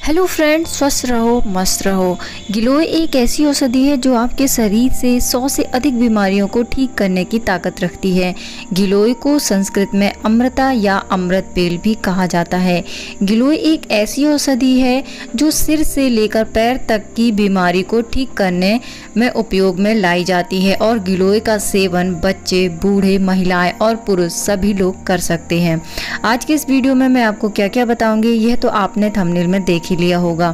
Hello friends, स्वस्थ रहो, मस्त रहो। गिलोय एक ऐसी औषधि है जो आपके शरीर से 100 से अधिक बीमारियों को ठीक करने की ताकत रखती है। गिलोय को संस्कृत में अमृता या अमृत बेल भी कहा जाता है। गिलोय एक ऐसी औषधि है जो सिर से लेकर पैर तक की बीमारी को ठीक करने में उपयोग में लाई जाती है और गिलोय का सेवन बच्चे, बूढ़े, महिलाएं और पुरुष सभी लोग कर सकते हैं। आज के इस वीडियो में मैं आपको क्या क्या बताऊंगी यह तो आपने थंबनेल में देख ही लिया होगा।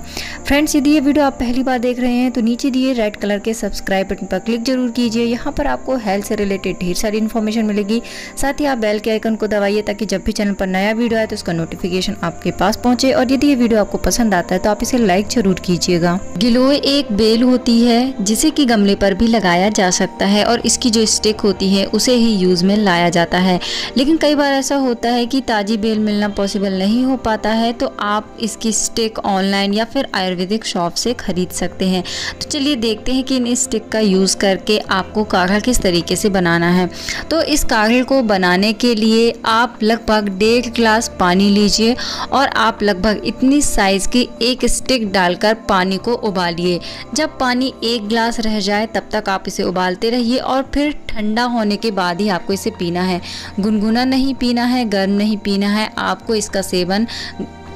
फ्रेंड्स, यदि ये वीडियो आप पहली बार देख रहे हैं तो नीचे दिए रेड कलर के सब्सक्राइब बटन पर क्लिक जरूर कीजिए। यहाँ पर आपको हेल्थ से रिलेटेड ढेर सारी इन्फॉर्मेशन मिलेगी। साथ ही आप बेल के आइकन को दबाइए ताकि जब भी चैनल पर नया वीडियो आए तो उसका नोटिफिकेशन आपके पास पहुंचे। और यदि ये वीडियो आपको पसंद आता है तो आप इसे लाइक जरूर कीजिएगा। गिलोय एक बेल होती है जिसे कि गमले पर भी लगाया जा सकता है और इसकी जो स्टिक होती है उसे ही यूज में लाया जाता है। लेकिन कई बार ऐसा होता है कि ताजी बेल मिलना पॉसिबल नहीं हो पाता है, तो आप इसकी स्टिक ऑनलाइन या फिर आयुर्वेदिक शॉप से खरीद सकते हैं। तो चलिए देखते हैं कि इन स्टिक का यूज़ करके आपको काढ़ा किस तरीके से बनाना है। तो इस काढ़े को बनाने के लिए आप लगभग 1.5 गिलास पानी लीजिए और आप लगभग इतनी साइज़ की एक स्टिक डालकर पानी को उबालिए। जब पानी 1 गिलास रह जाए तब तक आप इसे उबालते रहिए और फिर ठंडा होने के बाद ही आपको इसे पीना है। गुनगुना नहीं पीना है, गर्म नहीं पीना है। आपको इसका सेवन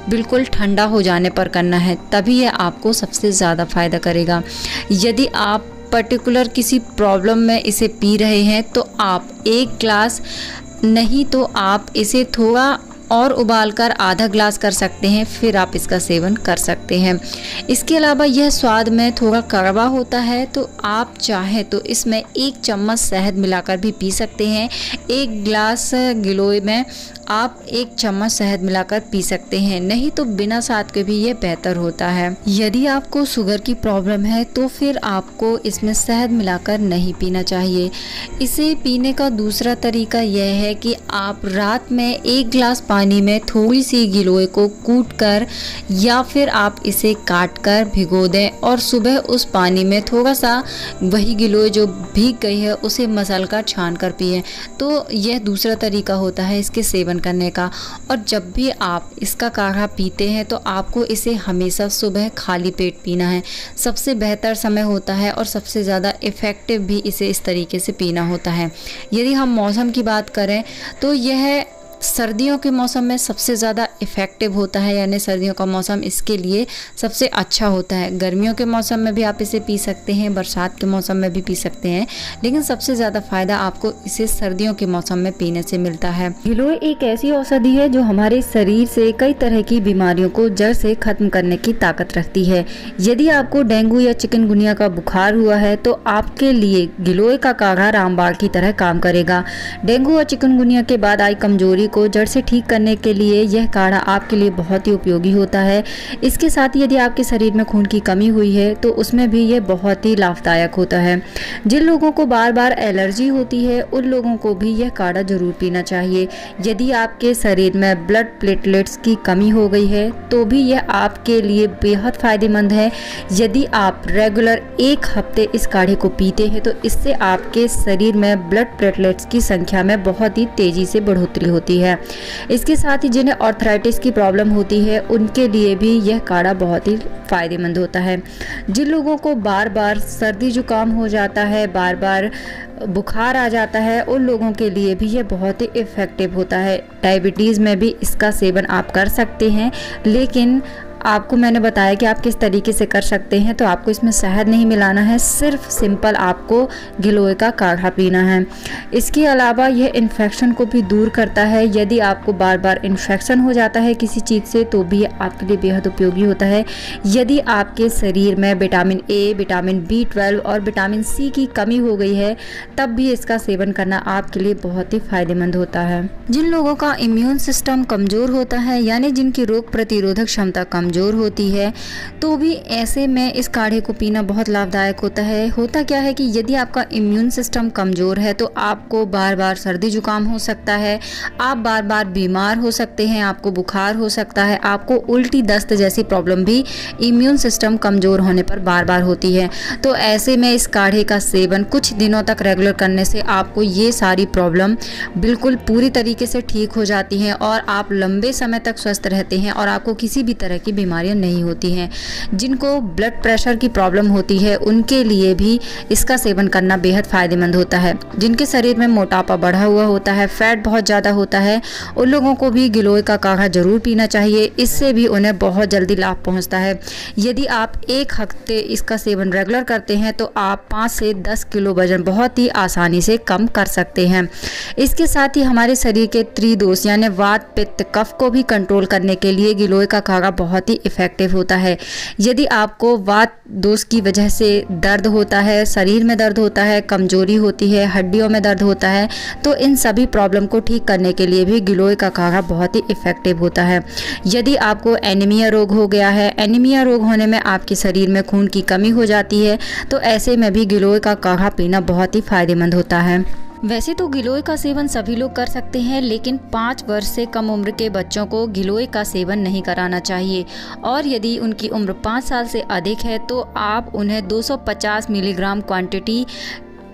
बिल्कुल ठंडा हो जाने पर करना है, तभी यह आपको सबसे ज़्यादा फ़ायदा करेगा। यदि आप पर्टिकुलर किसी प्रॉब्लम में इसे पी रहे हैं तो आप 1 गिलास नहीं तो आप इसे थोड़ा और उबालकर आधा गिलास कर सकते हैं, फिर आप इसका सेवन कर सकते हैं। इसके अलावा यह स्वाद में थोड़ा कड़वा होता है, तो आप चाहें तो इसमें 1 चम्मच शहद मिलाकर भी पी सकते हैं। 1 गिलास गिलोय में आप 1 चम्मच शहद मिलाकर पी सकते हैं, नहीं तो बिना शहद के भी ये बेहतर होता है। यदि आपको शुगर की प्रॉब्लम है तो फिर आपको इसमें शहद मिलाकर नहीं पीना चाहिए। इसे पीने का दूसरा तरीका यह है कि आप रात में 1 गिलास पानी में थोड़ी सी गिलोय को कूटकर या फिर आप इसे काटकर भिगो दें और सुबह उस पानी में थोड़ा सा वही गिलोय जो भीग गई है उसे मसलकर छान कर पिएं। तो यह दूसरा तरीका होता है इसके सेवन करने का। और जब भी आप इसका काढ़ा पीते हैं तो आपको इसे हमेशा सुबह खाली पेट पीना है। सबसे बेहतर समय होता है और सबसे ज़्यादा इफ़ेक्टिव भी इसे इस तरीके से पीना होता है। यदि हम मौसम की बात करें तो यह सर्दियों के मौसम में सबसे ज़्यादा इफ़ेक्टिव होता है, यानी सर्दियों का मौसम इसके लिए सबसे अच्छा होता है। गर्मियों के मौसम में भी आप इसे पी सकते हैं, बरसात के मौसम में भी पी सकते हैं, लेकिन सबसे ज़्यादा फ़ायदा आपको इसे सर्दियों के मौसम में पीने से मिलता है। गिलोय एक ऐसी औषधि है जो हमारे शरीर से कई तरह की बीमारियों को जड़ से ख़त्म करने की ताकत रखती है। यदि आपको डेंगू या चिकनगुनिया का बुखार हुआ है तो आपके लिए गिलोय का काढ़ा रामबाण की तरह काम करेगा। डेंगू और चिकनगुनिया के बाद आई कमजोरी को जड़ से ठीक करने के लिए यह काढ़ा आपके लिए बहुत ही उपयोगी होता है। इसके साथ ही यदि आपके शरीर में खून की कमी हुई है तो उसमें भी यह बहुत ही लाभदायक होता है। जिन लोगों को बार बार एलर्जी होती है उन लोगों को भी यह काढ़ा जरूर पीना चाहिए। यदि आपके शरीर में ब्लड प्लेटलेट्स की कमी हो गई है तो भी यह आपके लिए बेहद फायदेमंद है। यदि आप रेगुलर 1 हफ्ते इस काढ़े को पीते हैं तो इससे आपके शरीर में ब्लड प्लेटलेट्स की संख्या में बहुत ही तेजी से बढ़ोतरी होती है। इसके साथ ही जिन्हें आर्थराइटिस की प्रॉब्लम होती है उनके लिए भी यह काढ़ा बहुत ही फायदेमंद होता है। जिन लोगों को बार बार सर्दी जुकाम हो जाता है, बार बार बुखार आ जाता है, उन लोगों के लिए भी यह बहुत ही इफ़ेक्टिव होता है। डायबिटीज़ में भी इसका सेवन आप कर सकते हैं, लेकिन आपको मैंने बताया कि आप किस तरीके से कर सकते हैं। तो आपको इसमें शहद नहीं मिलाना है, सिर्फ सिंपल आपको गिलोय का काढ़ा पीना है। इसके अलावा यह इन्फेक्शन को भी दूर करता है। यदि आपको बार बार इन्फेक्शन हो जाता है किसी चीज़ से तो भी आपके लिए बेहद उपयोगी होता है। यदि आपके शरीर में विटामिन ए, विटामिन B12 और विटामिन C की कमी हो गई है तब भी इसका सेवन करना आपके लिए बहुत ही फायदेमंद होता है। जिन लोगों का इम्यून सिस्टम कमज़ोर होता है, यानी जिनकी रोग प्रतिरोधक क्षमता कमज़ोर होती है, तो भी ऐसे में इस काढ़े को पीना बहुत लाभदायक होता है। होता क्या है कि यदि आपका इम्यून सिस्टम कमज़ोर है तो आपको बार बार सर्दी जुकाम हो सकता है, आप बार बार बीमार हो सकते हैं, आपको बुखार हो सकता है, आपको उल्टी दस्त जैसी प्रॉब्लम भी इम्यून सिस्टम कमज़ोर होने पर बार बार होती है। तो ऐसे में इस काढ़े का सेवन कुछ दिनों तक रेगुलर करने से आपको ये सारी प्रॉब्लम बिल्कुल पूरी तरीके से ठीक हो जाती हैं और आप लंबे समय तक स्वस्थ रहते हैं और आपको किसी भी तरह की बीमारियां नहीं होती हैं। जिनको ब्लड प्रेशर की प्रॉब्लम होती है उनके लिए भी इसका सेवन करना बेहद फ़ायदेमंद होता है। जिनके शरीर में मोटापा बढ़ा हुआ होता है, फैट बहुत ज़्यादा होता है, उन लोगों को भी गिलोय का काढ़ा ज़रूर पीना चाहिए। इससे भी उन्हें बहुत जल्दी लाभ पहुँचता है। यदि आप 1 हफ्ते इसका सेवन रेगुलर करते हैं तो आप 5 से 10 किलो वजन बहुत ही आसानी से कम कर सकते हैं। इसके साथ ही हमारे शरीर के त्रिदोष यानी वात, पित्त, कफ को भी कंट्रोल करने के लिए गिलोय का काढ़ा बहुत ही इफ़ेक्टिव होता है। यदि आपको वात दोष की वजह से दर्द होता है, शरीर में दर्द होता है, कमजोरी होती है, हड्डियों में दर्द होता है, तो इन सभी प्रॉब्लम को ठीक करने के लिए भी गिलोय का काढ़ा बहुत ही इफ़ेक्टिव होता है। यदि आपको एनीमिया रोग हो गया है, एनीमिया रोग होने में आपके शरीर में खून की कमी हो जाती है, तो ऐसे में भी गिलोय का काढ़ा पीना बहुत ही फ़ायदेमंद होता है। वैसे तो गिलोय का सेवन सभी लोग कर सकते हैं, लेकिन 5 वर्ष से कम उम्र के बच्चों को गिलोय का सेवन नहीं कराना चाहिए। और यदि उनकी उम्र 5 साल से अधिक है तो आप उन्हें 250 मिलीग्राम क्वांटिटी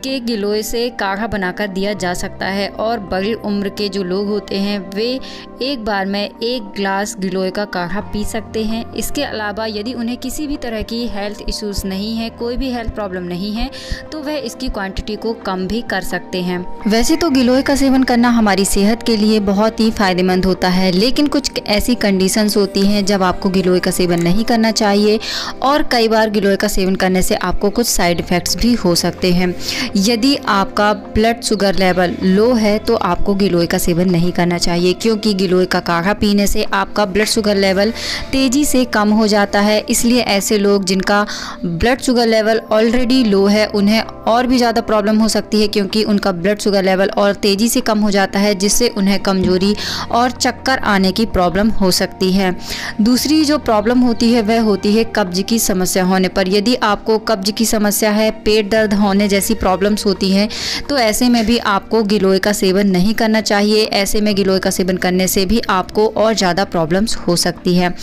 के गिलोय से काढ़ा बनाकर दिया जा सकता है। और बड़ी उम्र के जो लोग होते हैं वे एक बार में 1 ग्लास गिलोय का काढ़ा पी सकते हैं। इसके अलावा यदि उन्हें किसी भी तरह की हेल्थ इश्यूज़ नहीं है, कोई भी हेल्थ प्रॉब्लम नहीं है, तो वह इसकी क्वांटिटी को कम भी कर सकते हैं। वैसे तो गिलोय का सेवन करना हमारी सेहत के लिए बहुत ही फ़ायदेमंद होता है, लेकिन कुछ ऐसी कंडीशंस होती हैं जब आपको गिलोय का सेवन नहीं करना चाहिए। और कई बार गिलोय का सेवन करने से आपको कुछ साइड इफ़ेक्ट्स भी हो सकते हैं। यदि आपका ब्लड शुगर लेवल लो है तो आपको गिलोय का सेवन नहीं करना चाहिए, क्योंकि गिलोय का काढ़ा पीने से आपका ब्लड शुगर लेवल तेज़ी से कम हो जाता है। इसलिए ऐसे लोग जिनका ब्लड शुगर लेवल ऑलरेडी लो है उन्हें और भी ज़्यादा प्रॉब्लम हो सकती है, क्योंकि उनका ब्लड शुगर लेवल और तेज़ी से कम हो जाता है, जिससे उन्हें कमजोरी और चक्कर आने की प्रॉब्लम हो सकती है। दूसरी जो प्रॉब्लम होती है वह होती है कब्ज की समस्या होने पर। यदि आपको कब्ज की समस्या है, पेट दर्द होने जैसी प्रॉब्लम्स होती हैं, तो ऐसे में भी आपको गिलोय का सेवन नहीं करना चाहिए। ऐसे में गिलोय का सेवन करने से भी आपको और ज़्यादा प्रॉब्लम्स हो सकती है।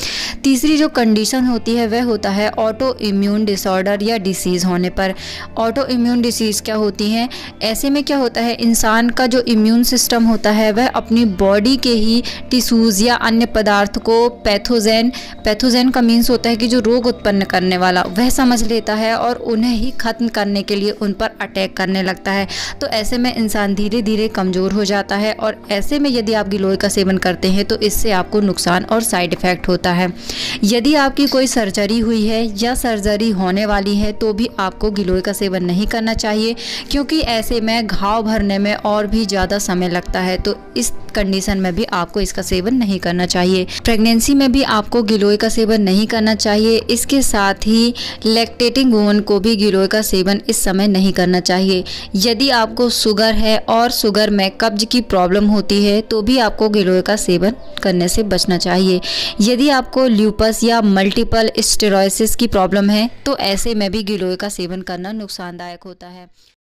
तीसरी जो कंडीशन होती है वह होता है ऑटो इम्यून डिसऑर्डर या डिसीज़ होने पर। ऑटो इम्यून डिसीज़ क्या होती हैं? ऐसे में क्या होता है, इंसान का जो इम्यून सिस्टम होता है वह अपनी बॉडी के ही टिश्यूज़ या अन्य पदार्थ को पैथोजेन का मीन्स होता है कि जो रोग उत्पन्न करने वाला, वह समझ लेता है और उन्हें ही खत्म करने के लिए उन पर अटैक करने लगता है। तो ऐसे में इंसान धीरे धीरे कमज़ोर हो जाता है। और ऐसे में यदि आप गिलोय का सेवन करते हैं तो इससे आपको नुकसान और साइड इफ़ेक्ट होता है। यदि आपकी कोई सर्जरी हुई है या सर्जरी होने वाली है तो भी आपको गिलोय का सेवन नहीं करना चाहिए, क्योंकि ऐसे में घाव भरने में और भी ज़्यादा समय लगता है। तो इस कंडीशन में भी आपको इसका सेवन नहीं करना चाहिए। प्रेगनेंसी में भी आपको गिलोय का सेवन नहीं करना चाहिए। इसके साथ ही लैक्टेटिंग वुमन को भी गिलोय का सेवन इस समय नहीं करना चाहिए। यदि आपको शुगर है और शुगर में कब्ज की प्रॉब्लम होती है तो भी आपको गिलोय का सेवन करने से बचना चाहिए। यदि आपको ल्यूपस या मल्टीपल स्क्लेरोसिस की प्रॉब्लम है तो ऐसे में भी गिलोय का सेवन करना नुकसानदायक होता है।